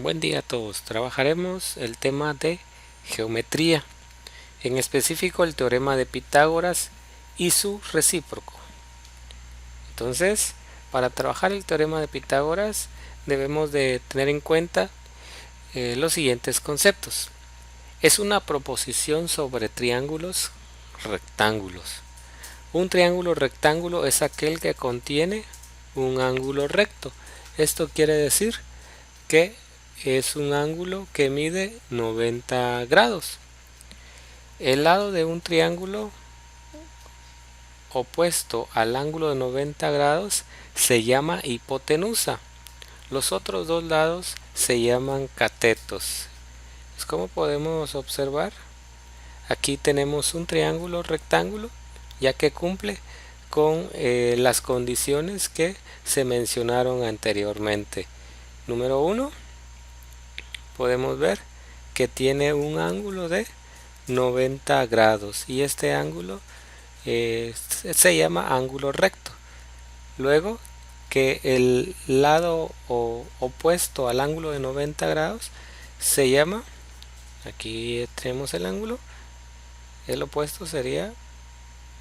Buen día a todos. Trabajaremos el tema de geometría, en específico el teorema de Pitágoras y su recíproco. Entonces, para trabajar el teorema de Pitágoras debemos de tener en cuenta los siguientes conceptos. Es una proposición sobre triángulos rectángulos. Un triángulo rectángulo es aquel que contiene un ángulo recto. Esto quiere decir que es un ángulo que mide 90 grados. El lado de un triángulo opuesto al ángulo de 90 grados se llama hipotenusa. Los otros dos lados se llaman catetos. Como podemos observar, aquí tenemos un triángulo rectángulo, ya que cumple con las condiciones que se mencionaron anteriormente. Número 1, podemos ver que tiene un ángulo de 90 grados y este ángulo se llama ángulo recto. Luego que el lado opuesto al ángulo de 90 grados se llama, aquí tenemos el ángulo, el opuesto sería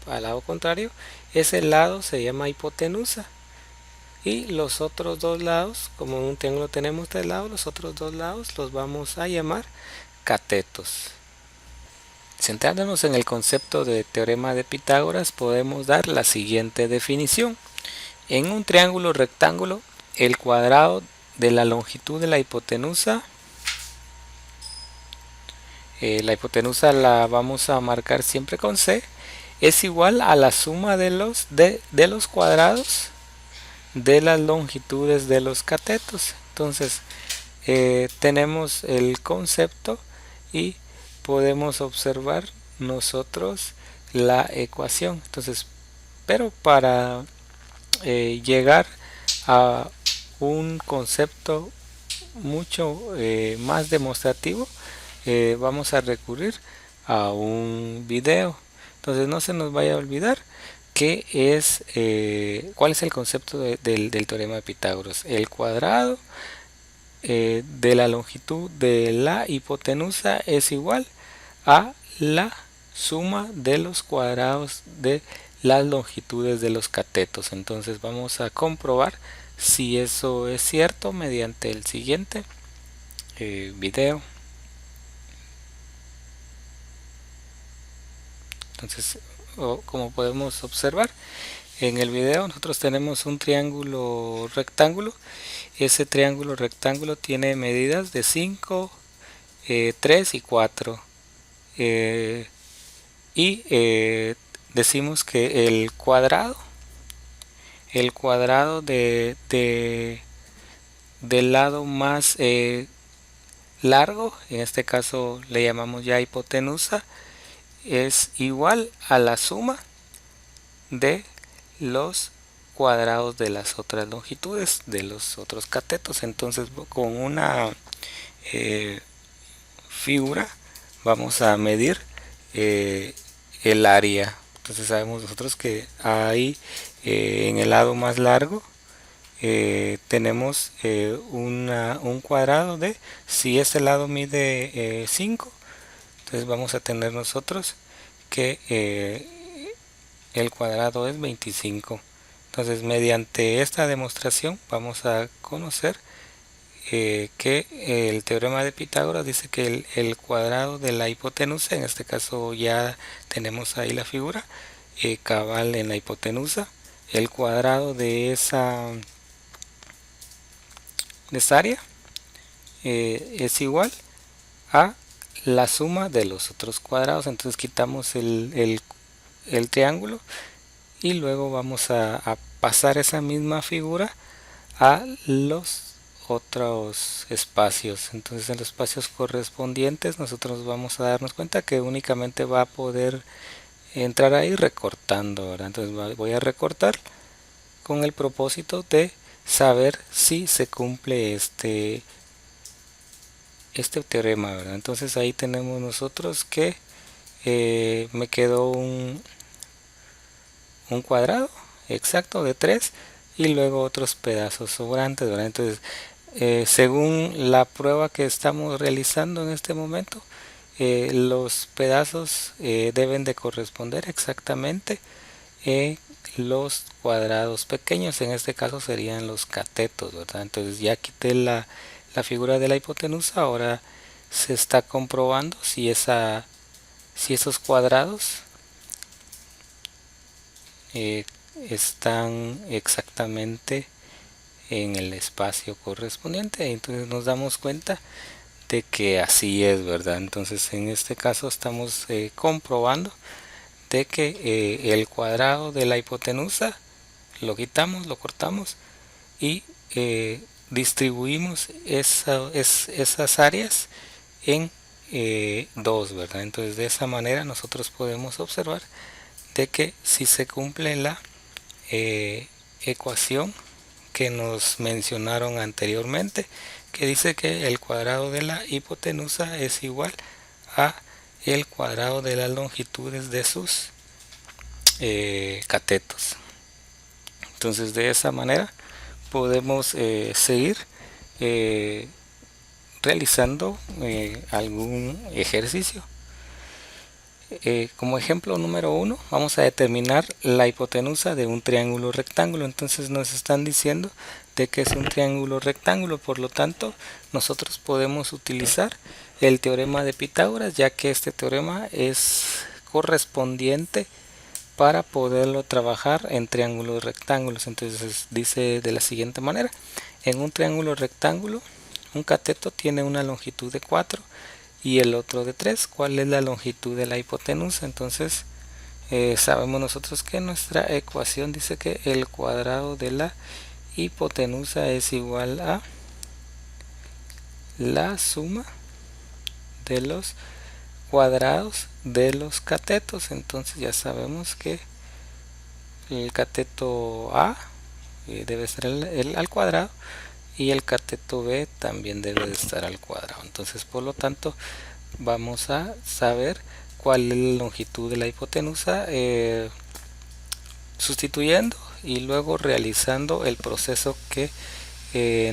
al lado contrario, ese lado se llama hipotenusa. Y los otros dos lados, como en un triángulo tenemos tres lados, los otros dos lados los vamos a llamar catetos. Centrándonos en el concepto de teorema de Pitágoras, podemos dar la siguiente definición. En un triángulo rectángulo, el cuadrado de la longitud de la hipotenusa la vamos a marcar siempre con C, es igual a la suma de los cuadrados de las longitudes de los catetos. Entonces tenemos el concepto y podemos observar nosotros la ecuación. Entonces, pero para llegar a un concepto mucho más demostrativo, vamos a recurrir a un video. Entonces no se nos vaya a olvidar cuál es el concepto del teorema de Pitágoras. El cuadrado de la longitud de la hipotenusa es igual a la suma de los cuadrados de las longitudes de los catetos. Entonces vamos a comprobar si eso es cierto mediante el siguiente video. Entonces, como podemos observar en el video, nosotros tenemos un triángulo rectángulo. Ese triángulo rectángulo tiene medidas de 5, 3 y 4. Decimos que el cuadrado del lado más largo, en este caso le llamamos ya hipotenusa, es igual a la suma de los cuadrados de las otras longitudes de los otros catetos. Entonces, con una figura vamos a medir el área. Entonces sabemos nosotros que ahí en el lado más largo tenemos un cuadrado de, si este lado mide 5, entonces vamos a tener nosotros que el cuadrado es 25. Entonces, mediante esta demostración vamos a conocer que el teorema de Pitágoras dice que el cuadrado de la hipotenusa, en este caso ya tenemos ahí la figura cabal en la hipotenusa, el cuadrado de esa área es igual a la suma de los otros cuadrados. Entonces quitamos el triángulo y luego vamos a pasar esa misma figura a los otros espacios. Entonces en los espacios correspondientes nosotros vamos a darnos cuenta que únicamente va a poder entrar ahí recortando, ¿verdad? Entonces voy a recortar con el propósito de saber si se cumple este teorema, ¿verdad? Entonces ahí tenemos nosotros que me quedó un cuadrado exacto de 3 y luego otros pedazos sobrantes, ¿verdad? Entonces según la prueba que estamos realizando en este momento, los pedazos deben de corresponder exactamente en los cuadrados pequeños. En este caso serían los catetos, ¿verdad? Entonces ya quité la figura de la hipotenusa. Ahora se está comprobando si esos cuadrados están exactamente en el espacio correspondiente. Entonces nos damos cuenta de que así es, ¿verdad? Entonces en este caso estamos comprobando de que el cuadrado de la hipotenusa lo quitamos, lo cortamos y distribuimos esas áreas en dos, ¿verdad? Entonces de esa manera nosotros podemos observar de que si se cumple la ecuación que nos mencionaron anteriormente, que dice que el cuadrado de la hipotenusa es igual a el cuadrado de las longitudes de sus catetos. Entonces de esa manera podemos seguir realizando algún ejercicio. Como ejemplo número 1 vamos a determinar la hipotenusa de un triángulo rectángulo. Entonces nos están diciendo de que es un triángulo rectángulo, por lo tanto nosotros podemos utilizar el teorema de Pitágoras, ya que este teorema es correspondiente para poderlo trabajar en triángulos rectángulos. Entonces dice de la siguiente manera: en un triángulo rectángulo un cateto tiene una longitud de 4 y el otro de 3. ¿Cuál es la longitud de la hipotenusa? Entonces sabemos nosotros que nuestra ecuación dice que el cuadrado de la hipotenusa es igual a la suma de los cuadrados de los catetos. Entonces ya sabemos que el cateto A debe estar al cuadrado y el cateto B también debe de estar al cuadrado. Entonces por lo tanto vamos a saber cuál es la longitud de la hipotenusa sustituyendo y luego realizando el proceso que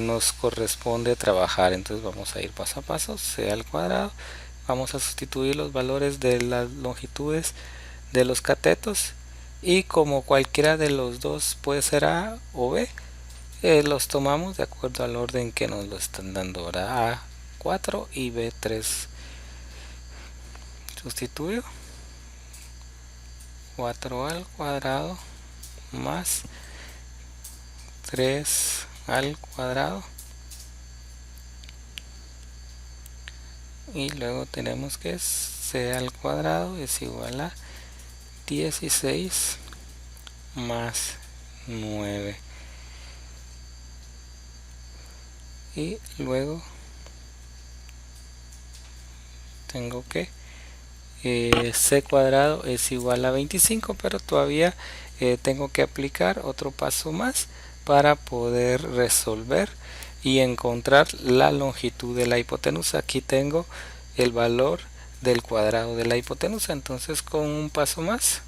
nos corresponde trabajar. Entonces vamos a ir paso a paso. C al cuadrado, vamos a sustituir los valores de las longitudes de los catetos y como cualquiera de los dos puede ser A o B, los tomamos de acuerdo al orden que nos lo están dando. Ahora A 4 y B 3. Sustituyo 4 al cuadrado más 3 al cuadrado y luego tenemos que C al cuadrado es igual a 16 más 9 y luego tengo que C cuadrado es igual a 25, pero todavía tengo que aplicar otro paso más para poder resolver y encontrar la longitud de la hipotenusa. Aquí tengo el valor del cuadrado de la hipotenusa, entonces con un paso más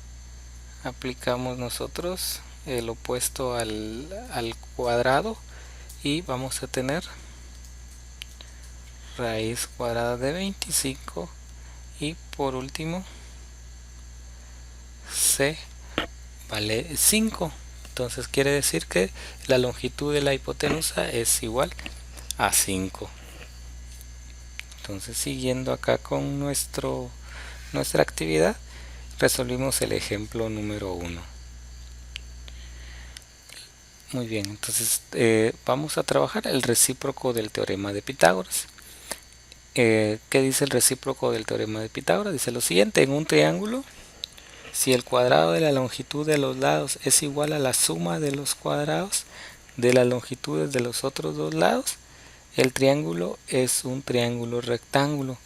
aplicamos nosotros el opuesto al cuadrado y vamos a tener raíz cuadrada de 25 y por último C vale 5. Entonces quiere decir que la longitud de la hipotenusa es igual a 5. Entonces siguiendo acá con nuestra actividad, resolvimos el ejemplo número 1. Muy bien, entonces vamos a trabajar el recíproco del teorema de Pitágoras. ¿Qué dice el recíproco del teorema de Pitágoras? Dice lo siguiente: en un triángulo, si el cuadrado de la longitud de los lados es igual a la suma de los cuadrados de las longitudes de los otros dos lados, el triángulo es un triángulo rectángulo.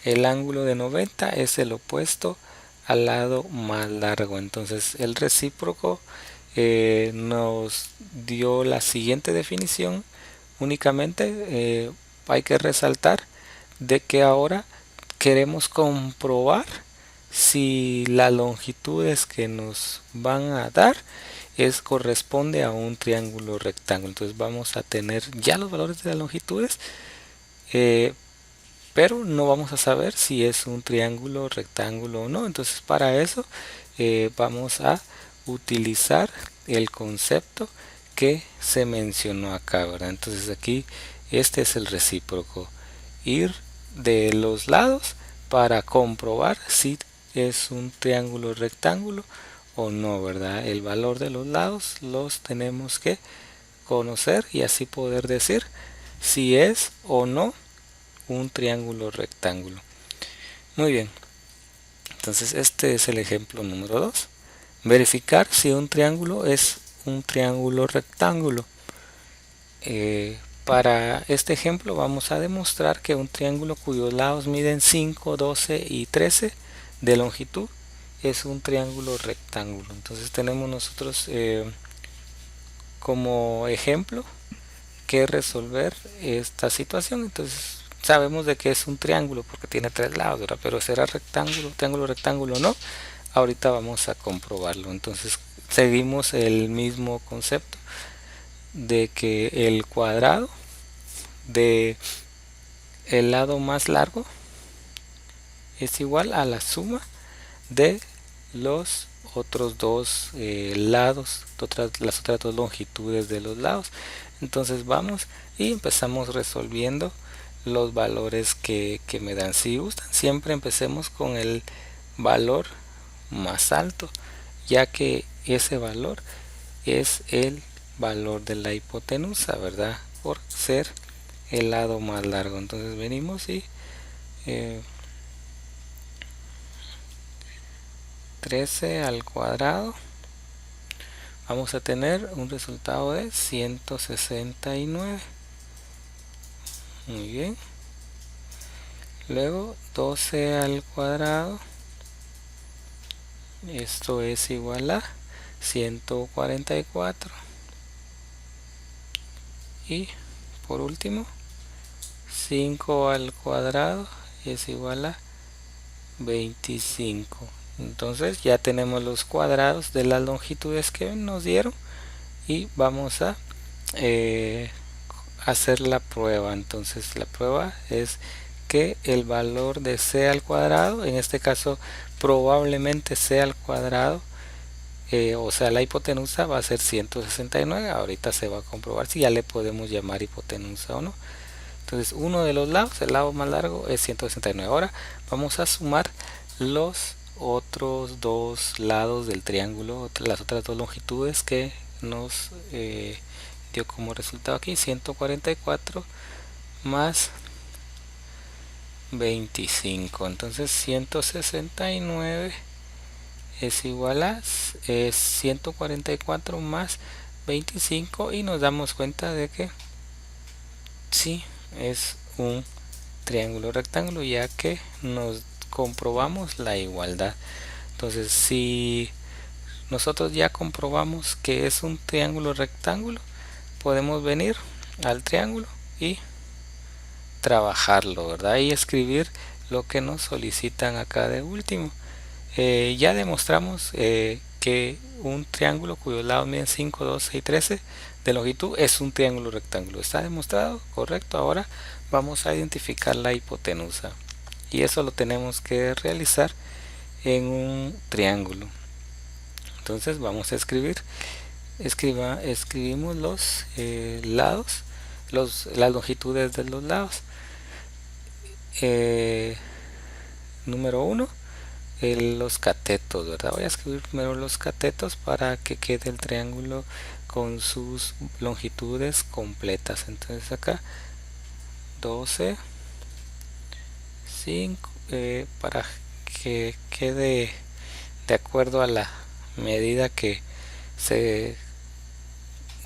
El ángulo de 90 es el opuesto al lado más largo. Entonces el recíproco nos dio la siguiente definición. Únicamente hay que resaltar de que ahora queremos comprobar si las longitudes que nos van a dar corresponde a un triángulo rectángulo. Entonces vamos a tener ya los valores de las longitudes, pero no vamos a saber si es un triángulo rectángulo o no. Entonces para eso vamos a utilizar el concepto que se mencionó acá, ¿verdad? Entonces aquí este es el recíproco, ir de los lados para comprobar si es un triángulo rectángulo o no, ¿verdad? El valor de los lados los tenemos que conocer y así poder decir si es o no un triángulo rectángulo. Muy bien, entonces este es el ejemplo número 2. Verificar si un triángulo es un triángulo rectángulo. Para este ejemplo vamos a demostrar que un triángulo cuyos lados miden 5, 12 y 13 de longitud es un triángulo rectángulo. Entonces tenemos nosotros como ejemplo que resolver esta situación. Entonces sabemos de que es un triángulo porque tiene 3 lados, ¿verdad? Pero será rectángulo, triángulo, rectángulo o no. Ahorita vamos a comprobarlo. Entonces seguimos el mismo concepto de que el cuadrado de el lado más largo es igual a la suma de los otros dos lados, las otras dos longitudes de los lados. Entonces vamos y empezamos resolviendo los valores que me dan. Si gustan, siempre empecemos con el valor más alto, ya que ese valor es el valor de la hipotenusa, ¿verdad? Por ser el lado más largo. Entonces venimos y 13 al cuadrado, vamos a tener un resultado de 169. Muy bien. Luego 12 al cuadrado, esto es igual a 144. Y por último 5 al cuadrado es igual a 25. Entonces ya tenemos los cuadrados de las longitudes que nos dieron y vamos a hacer la prueba. Entonces la prueba es que el valor de c al cuadrado, en este caso probablemente c al cuadrado, o sea la hipotenusa va a ser 169. Ahorita se va a comprobar si ya le podemos llamar hipotenusa o no. Entonces uno de los lados, el lado más largo, es 169. Ahora vamos a sumar los otros dos lados del triángulo, las otras dos longitudes que nos dio como resultado aquí. 144 más 25. Entonces 169 es igual a 144 más 25 y nos damos cuenta de que sí es un triángulo rectángulo, ya que nos comprobamos la igualdad. Entonces si nosotros ya comprobamos que es un triángulo rectángulo, podemos venir al triángulo y trabajarlo, ¿verdad? Y escribir lo que nos solicitan acá de último. Ya demostramos que un triángulo cuyos lados miden 5, 12 y 13 de longitud es un triángulo rectángulo. ¿Está demostrado? Correcto. Ahora vamos a identificar la hipotenusa y eso lo tenemos que realizar en un triángulo. Entonces vamos a escribimos los lados, las longitudes de los lados. Número 1, los catetos, ¿verdad? Voy a escribir primero los catetos para que quede el triángulo con sus longitudes completas. Entonces acá 12, 5, para que quede de acuerdo a la medida que se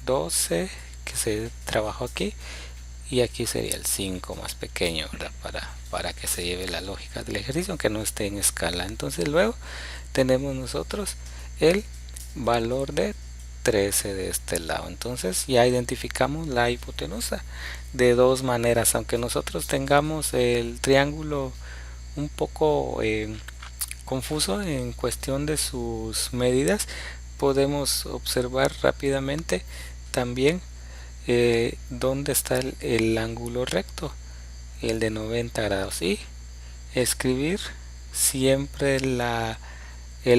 12 que se trabajó aquí, y aquí sería el 5 más pequeño, ¿verdad? Para que se lleve la lógica del ejercicio, aunque no esté en escala. Entonces luego tenemos nosotros el valor de 13 de este lado. Entonces ya identificamos la hipotenusa de dos maneras. Aunque nosotros tengamos el triángulo un poco confuso en cuestión de sus medidas, podemos observar rápidamente también dónde está el ángulo recto, el de 90 grados, y escribir siempre el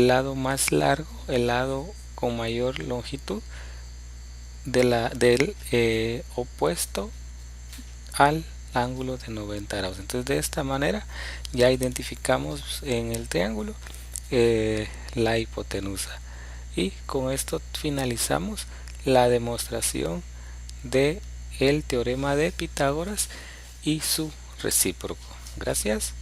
lado más largo, el lado con mayor longitud del opuesto al ángulo de 90 grados. Entonces de esta manera ya identificamos en el triángulo la hipotenusa, y con esto finalizamos la demostración de el teorema de Pitágoras y su recíproco. Gracias.